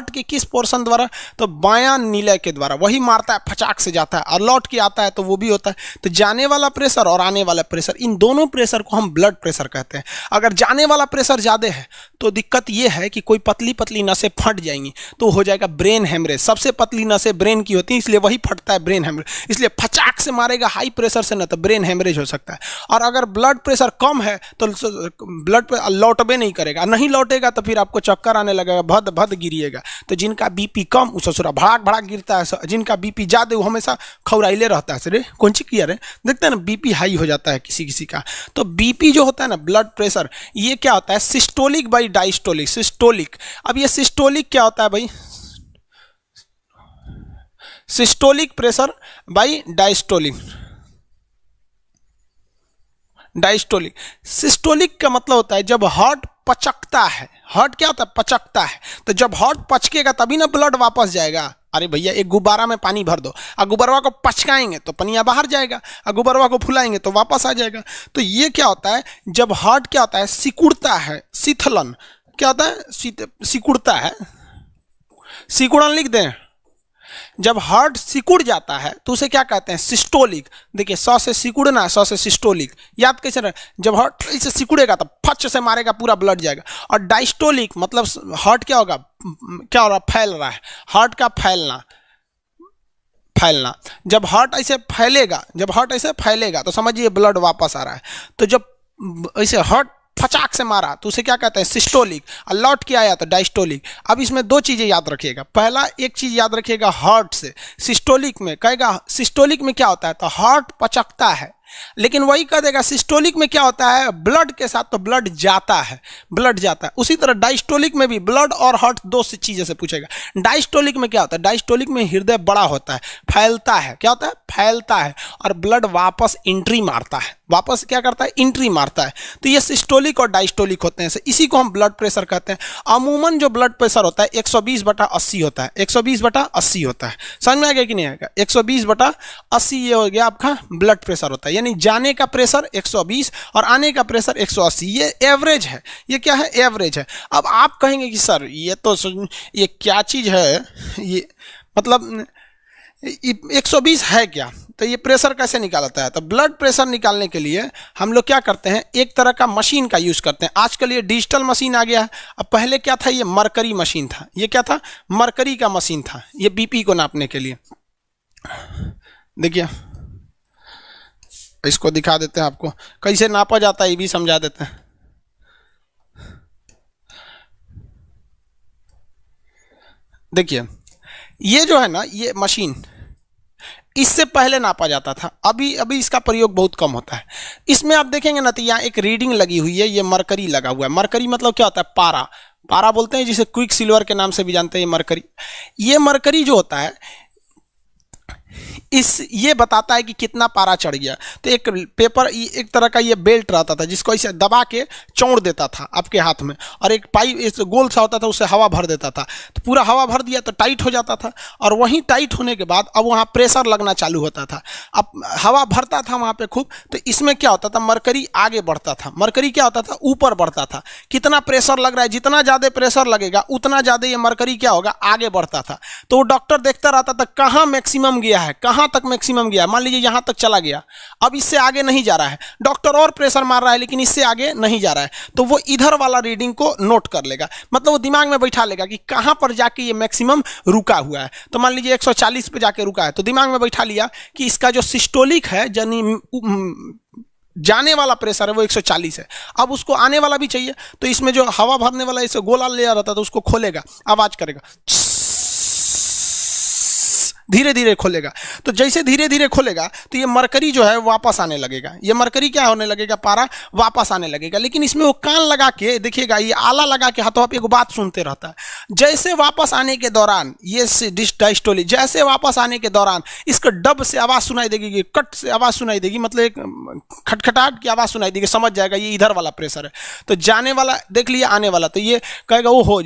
Heart के किस portion द्वारा, तो बायां नीले के द्वारा, वही मारता है, फचाक से जाता है और लौट के आता है, तो वो भी होता है। तो जाने वाला प्रेशर और आने वाला प्रेशर, इन दोनों प्रेशर को हम ब्लड प्रेशर कहते हैं। अगर जाने वाला प्रेशर ज़्यादा है तो दिक्कत ये है कि कोई पतली पतली नसें फट जाएंगी, तो हो जाएगा ब्रेन हेमरेज। सबसे पतली नसें ब्रेन की होती हैं, इसलिए वही फटता है, ब्रेन हेमरेज। इसलिए फचाक से मारेगा हाई प्रेशर से ना, तो ब्रेन हेमरेज हो सकता है। और अगर ब्लड प्रेशर कम है तो ब्लड प्रेशर लौटबे नहीं करेगा, नहीं लौटेगा तो फिर आपको चक्कर आने लगेगा, भद भद गिरिएगा। तो जिनका बीपी कम वो ससुरा भड़ाक भड़ाक गिरता है, जिनका बीपी ज़्यादा वो हमेशा खौराइले रहता है। सर कौन सी किया रे, देखते हैं ना बीपी हाई हो जाता है किसी किसी का। तो बीपी जो होता है ना, ब्लड प्रेशर, ये क्या होता है, सिस्टोलिक बाई डायस्टोलिक। सिस्टोलिक, अब ये सिस्टोलिक क्या होता है भाई, systolic pressure by diastolic. Diastolic, systolic का मतलब होता है जब हार्ट पचकता है। हार्ट क्या होता है, पचकता है। तो जब हार्ट पचकेगा तभी ना ब्लड वापस जाएगा। अरे भैया एक गुब्बारा में पानी भर दो, और गुब्बारा को पचकाएंगे तो पनिया बाहर जाएगा, और गुब्बारा को फुलाएंगे तो वापस आ जाएगा। तो ये क्या होता है, जब हार्ट क्या होता है, सिकुड़ता है, शीतलन क्या होता है, सिकुड़ता है, सिकुड़न लिख दें। जब हार्ट सिकुड़ जाता है तो उसे क्या कहते हैं, सिस्टोलिक। देखिए 100 से सिकुड़ना, 100 से सिस्टोलिक, याद कैसे रहे, जब हार्ट से सिकुड़ेगा तो फच से मारेगा, पूरा ब्लड जाएगा। और डायस्टोलिक मतलब हार्ट क्या होगा, क्या हो रहा, फैल रहा है, हार्ट का फैलना। फैलना, जब हार्ट ऐसे फैलेगा, जब हार्ट ऐसे फैलेगा तो समझिए ब्लड वापस आ रहा है। तो जब ऐसे हार्ट फचाक से मारा तो उसे क्या कहते हैं, सिस्टोलिक, और लौट के आया तो डायस्टोलिक। अब इसमें दो चीज़ें याद रखिएगा। पहला एक चीज़ याद रखिएगा, हार्ट से सिस्टोलिक में कहेगा, सिस्टोलिक में क्या होता है, तो हार्ट पचकता है, लेकिन वही कह देगा सिस्टोलिक में क्या होता है, ब्लड के साथ तो ब्लड जाता है, ब्लड जाता है। उसी तरह डायस्टोलिक में भी ब्लड और हार्ट दो से चीज़ें से पूछेगा। डायस्टोलिक में क्या होता है, डायस्टोलिक में हृदय बड़ा होता है, फैलता है, क्या होता है, फैलता है, और ब्लड वापस एंट्री मारता है, वापस क्या करता है, एंट्री मारता है। तो ये सिस्टोलिक और डायस्टोलिक होते हैं, इसी को हम ब्लड प्रेशर कहते हैं। अमूमन जो ब्लड प्रेशर होता है 120/80 होता है, 120/80 होता है। समझ में आ गया कि नहीं आएगा, 120/80 ये हो गया आपका ब्लड प्रेशर होता है। यानी जाने का प्रेशर 120 और आने का प्रेशर 180, ये एवरेज है। ये क्या है, एवरेज है। अब आप कहेंगे कि सर ये तो ये क्या चीज़ है, ये मतलब 120 है क्या, तो ये प्रेशर कैसे निकालता है। तो ब्लड प्रेशर निकालने के लिए हम लोग क्या करते हैं, एक तरह का मशीन का यूज़ करते हैं। आजकल ये डिजिटल मशीन आ गया है। अब पहले क्या था, ये मरकरी मशीन था। ये क्या था, मरकरी का मशीन था, ये बीपी को नापने के लिए। देखिए इसको दिखा देते हैं आपको, कैसे नापा जाता है ये भी समझा देते हैं। देखिए ये जो है ना, ये मशीन इससे पहले नापा जाता था, अभी इसका प्रयोग बहुत कम होता है। इसमें आप देखेंगे ना तो यहाँ एक रीडिंग लगी हुई है, ये मरकरी लगा हुआ है। मरकरी मतलब क्या होता है, पारा, पारा बोलते हैं, जिसे क्विक सिल्वर के नाम से भी जानते हैं। ये मरकरी, ये मरकरी जो होता है ये बताता है कि कितना पारा चढ़ गया। तो एक पेपर, एक तरह का ये बेल्ट रहता था जिसको ऐसे दबा के चौड़ देता था आपके हाथ में, और एक पाइप इस गोल सा होता था, उससे हवा भर देता था। तो पूरा हवा भर दिया तो टाइट हो जाता था, और वहीं टाइट होने के बाद अब वहाँ प्रेशर लगना चालू होता था। अब हवा भरता था वहाँ पे खूब, तो इसमें क्या होता था, मरकरी आगे बढ़ता था। मरकरी क्या होता था, ऊपर बढ़ता था। कितना प्रेशर लग रहा है, जितना ज़्यादा प्रेशर लगेगा उतना ज़्यादा ये मरकरी क्या होगा, आगे बढ़ता था। तो वो डॉक्टर देखता रहता था कहाँ मैक्सिमम गया है, कहाँ तक मैक्सिमम गया। मान लीजिए यहाँ तक चला गया, अब इससे आगे नहीं जा रहा है, डॉक्टर और प्रेशर मार रहा है लेकिन इससे आगे नहीं जा रहा है, तो वो इधर वाला रीडिंग को नोट कर लेगा। मतलब वो दिमाग में बैठा लेगा कि कहाँ पर जाके ये मैक्सिमम रुका हुआ है। तो मान लीजिए 140 पे जाके रुका है, तो दिमाग में बैठा लिया कि इसका जो सिस्टोलिक है, यानी जाने वाला प्रेशर है, वो 140 है। अब उसको आने वाला भी चाहिए, तो इसमें जो हवा भरने वाला इसे गोला ले आ रहा था, तो उसको खोलेगा, आवाज करेगा, धीरे धीरे खोलेगा। तो जैसे धीरे धीरे खोलेगा तो ये मरकरी जो है वापस आने लगेगा। ये मरकरी क्या होने लगेगा, पारा वापस आने लगेगा। लेकिन इसमें वो कान लगा के देखिएगा, ये आला लगा के हाथों पे एक बात सुनते रहता है। जैसे वापस आने के दौरान ये डायस्टोलिक, जैसे वापस आने के दौरान इसको डब से आवाज़ सुनाई देगी, कट से आवाज़ सुनाई देगी, मतलब एक खटखटाहट की आवाज़ सुनाई देगी, समझ जाएगा ये इधर वाला प्रेशर है। तो जाने वाला देख लिया, आने वाला, तो ये कहेगा वो हो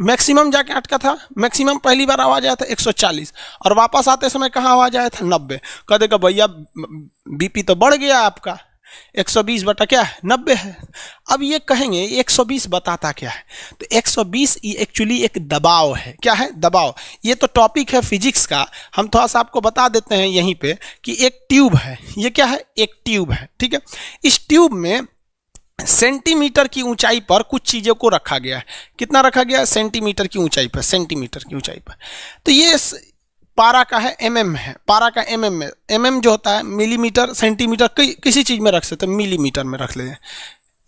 मैक्सिमम जाके अटका था। मैक्सिमम पहली बार आवाज आया था 140, और वापस आते समय कहाँ आवाज आया था 90। कह देगा भैया बीपी तो बढ़ गया आपका। 120 बटा क्या है 90 है। अब ये कहेंगे 120 बताता क्या है, तो 120 एक्चुअली एक दबाव है। क्या है? दबाव। ये तो टॉपिक है फिजिक्स का, हम थोड़ा सा आपको बता देते हैं यहीं पे कि एक ट्यूब है। ये क्या है? एक ट्यूब है, ठीक है। इस ट्यूब में सेंटीमीटर की ऊंचाई पर कुछ चीज़ों को रखा गया है। कितना रखा गया है? सेंटीमीटर की ऊंचाई पर, सेंटीमीटर की ऊंचाई पर। तो ये पारा का है, एमएम है, पारा का एमएम में, एमएम जो होता है मिलीमीटर, सेंटीमीटर, किसी चीज़ में रख सकते हैं, मिलीमीटर में रख लेते हैं,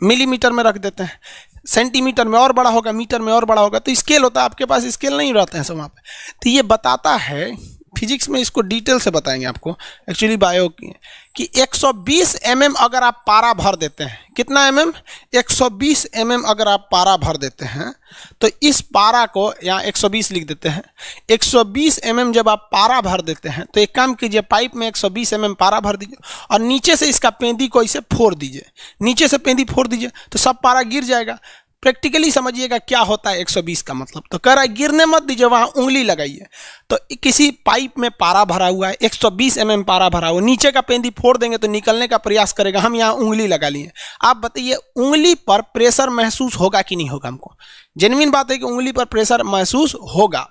मिलीमीटर में रख देते हैं, सेंटीमीटर में और बड़ा होगा, मीटर में और बड़ा होगा। तो स्केल होता है, आपके पास स्केल नहीं रहते हैं सब वहाँ पे। तो ये बताता है, फिजिक्स में इसको डिटेल से बताएंगे आपको, एक्चुअली बायो की, कि 120 mm अगर आप पारा भर देते हैं, कितना mm? 120 mm अगर आप पारा भर देते हैं, तो इस पारा को यहाँ 120 लिख देते हैं। 120 mm जब आप पारा भर देते हैं, तो एक काम कीजिए, पाइप में 120 mm पारा भर दीजिए और नीचे से इसका पेंदी को इसे फोड़ दीजिए, नीचे से पेंदी फोड़ दीजिए, तो सब पारा गिर जाएगा। प्रैक्टिकली समझिएगा क्या होता है 120 का मतलब। तो कह रहा है गिरने मत दीजिए, वहां उंगली लगाइए। तो किसी पाइप में पारा भरा हुआ है, 120 mm पारा भरा हुआ, नीचे का पेंदी फोड़ देंगे तो निकलने का प्रयास करेगा, हम यहाँ उंगली लगा लिए। आप बताइए उंगली पर प्रेशर महसूस होगा कि नहीं होगा? हमको जेन्युइन बात है कि उंगली पर प्रेशर महसूस होगा।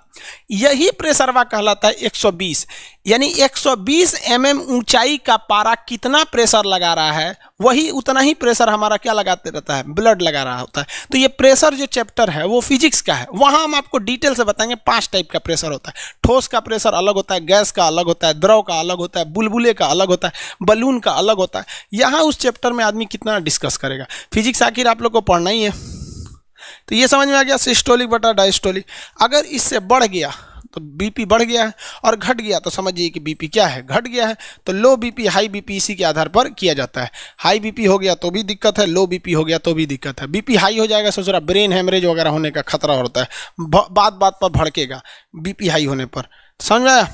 यही प्रेशरवा कहलाता है 120। यानी 120 mm ऊंचाई का पारा कितना प्रेशर लगा रहा है, वही उतना ही प्रेशर हमारा क्या लगाते रहता है? ब्लड लगा रहा होता है। तो ये प्रेशर जो चैप्टर है वो फिजिक्स का है, वहां हम आपको डिटेल से बताएंगे 5 टाइप का प्रेशर होता है। ठोस का प्रेशर अलग होता है, गैस का अलग होता है, द्रव का अलग होता है, बुलबुले का अलग होता है, बलून का अलग होता है। यहाँ उस चैप्टर में आदमी कितना डिस्कस करेगा। फिजिक्स आखिर आप लोग को पढ़ना ही है। तो ये समझ में आ गया, सिस्टोलिक बटा डायस्टोलिक। अगर इससे बढ़ गया तो बीपी बढ़ गया है, और घट गया तो समझिए कि बीपी क्या है? घट गया है। तो लो बीपी, हाई बीपी इसी के आधार पर किया जाता है। हाई बीपी हो गया तो भी दिक्कत है, लो बीपी हो गया तो भी दिक्कत है। बीपी हाई हो जाएगा, सोच रहा ब्रेन हेमरेज वगैरह होने का खतरा होता है, बात बात पर भड़केगा बीपी हाई होने पर। समझ में आया?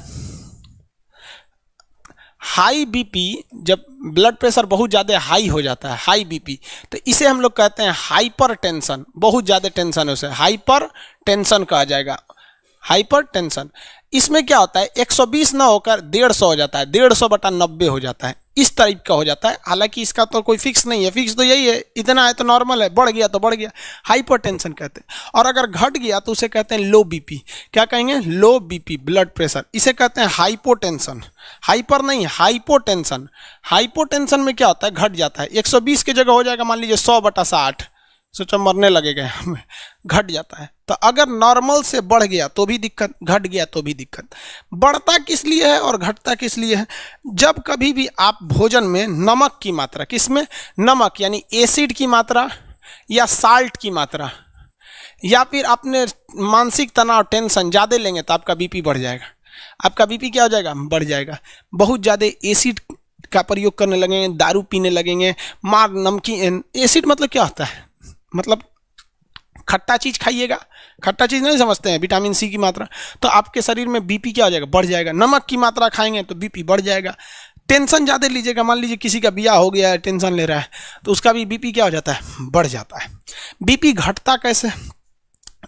हाई बीपी, जब ब्लड प्रेशर बहुत ज़्यादा हाई हो जाता है, हाई बीपी, तो इसे हम लोग कहते हैं हाइपर टेंशन। बहुत ज़्यादा टेंशन है उसे हाइपर टेंशन कहा जाएगा, हाइपर टेंशन। इसमें क्या होता है? 120 ना होकर 150 हो जाता है, 150 बटा 90 हो जाता है, इस टाइप का हो जाता है। हालांकि इसका तो कोई फिक्स नहीं है, फिक्स तो यही है, इतना है तो नॉर्मल है, बढ़ गया तो बढ़ गया, हाइपरटेंशन कहते हैं। और अगर घट गया तो उसे कहते हैं लो बीपी। क्या कहेंगे? लो बीपी, ब्लड प्रेशर। इसे कहते हैं हाइपोटेंशन। हाइपर नहीं, हाइपोटेंशन। हाइपोटेंशन में क्या होता है? घट जाता है, 120 की जगह हो जाएगा मान लीजिए 100 बटा 60, सोचो मरने लगेगा हमें, घट जाता है। तो अगर नॉर्मल से बढ़ गया तो भी दिक्कत, घट गया तो भी दिक्कत। बढ़ता किस लिए है और घटता किस लिए है? जब कभी भी आप भोजन में नमक की मात्रा, किसमें? नमक यानी एसिड की मात्रा या साल्ट की मात्रा, या फिर अपने मानसिक तनाव, टेंशन ज़्यादा लेंगे तो आपका बीपी बढ़ जाएगा। आपका बीपी क्या हो जाएगा? बढ़ जाएगा। बहुत ज़्यादा एसिड का प्रयोग करने लगेंगे, दारू पीने लगेंगे, मार नमकीन। एसिड मतलब क्या होता है? मतलब खट्टा चीज खाइएगा, खट्टा चीज नहीं समझते हैं, विटामिन सी की मात्रा, तो आपके शरीर में बीपी क्या हो जाएगा? बढ़ जाएगा। नमक की मात्रा खाएंगे तो बीपी बढ़ जाएगा। टेंशन ज़्यादा लीजिएगा, मान लीजिए किसी का ब्याह हो गया है, टेंशन ले रहा है, तो उसका भी बीपी क्या हो जाता है? बढ़ जाता है। बीपी घटता कैसे?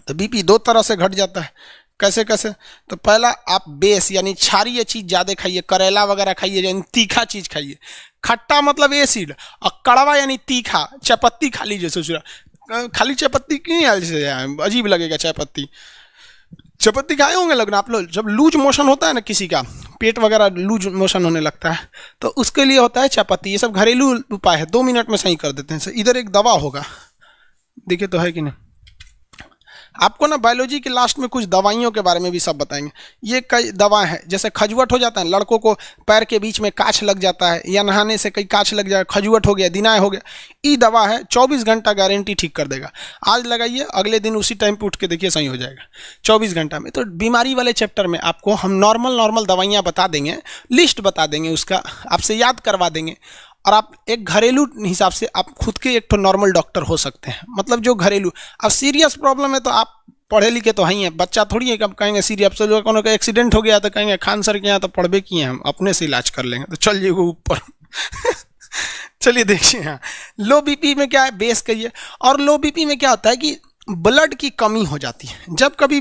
तो बीपी 2 तरह से घट जाता है। कैसे कैसे? तो पहला, आप बेस यानी क्षारीय चीज ज़्यादा खाइए, करेला वगैरह खाइए, यानी तीखा चीज खाइए। खट्टा मतलब एसिड, और कड़वा यानी तीखा, चायपत्ती खा लीजिए। सोच रहा खाली चायपत्ती क्यों ऐसे अजीब लगेगा? चायपत्ती, चायपत्ती खाए होंगे लोग ना आप लोग। जब लूज मोशन होता है ना, किसी का पेट वगैरह लूज मोशन होने लगता है, तो उसके लिए होता है चायपत्ती। ये सब घरेलू उपाय है, 2 मिनट में सही कर देते हैं। इधर एक दवा होगा, देखिए तो है कि नहीं। आपको ना बायोलॉजी के लास्ट में कुछ दवाइयों के बारे में भी सब बताएंगे। ये कई दवा है, जैसे खजुवट हो जाता है, लड़कों को पैर के बीच में काछ लग जाता है, या नहाने से कई काछ लग जाए, खजुवट हो गया, दिनाय हो गया, ये दवा है, 24 घंटा गारंटी ठीक कर देगा। आज लगाइए, अगले दिन उसी टाइम पे उठ के देखिए सही हो जाएगा 24 घंटा में। तो बीमारी वाले चैप्टर में आपको हम नॉर्मल दवाइयाँ बता देंगे, लिस्ट बता देंगे, उसका आपसे याद करवा देंगे, और आप एक घरेलू हिसाब से आप खुद के एक तो नॉर्मल डॉक्टर हो सकते हैं। मतलब जो घरेलू, अब सीरियस प्रॉब्लम है तो आप पढ़े लिखे तो हैं ही हैं, बच्चा थोड़ी है, कब कहेंगे सीरियस। तो कोनो का एक्सीडेंट हो गया तो कहेंगे खान सर के यहाँ तो पढ़बे किए हैं, हम अपने से इलाज कर लेंगे, तो चलिए वो ऊपर चलिए देखिए, यहाँ लो बीपी में क्या है? बेस कहिए। और लो बीपी में क्या होता है कि ब्लड की कमी हो जाती है। जब कभी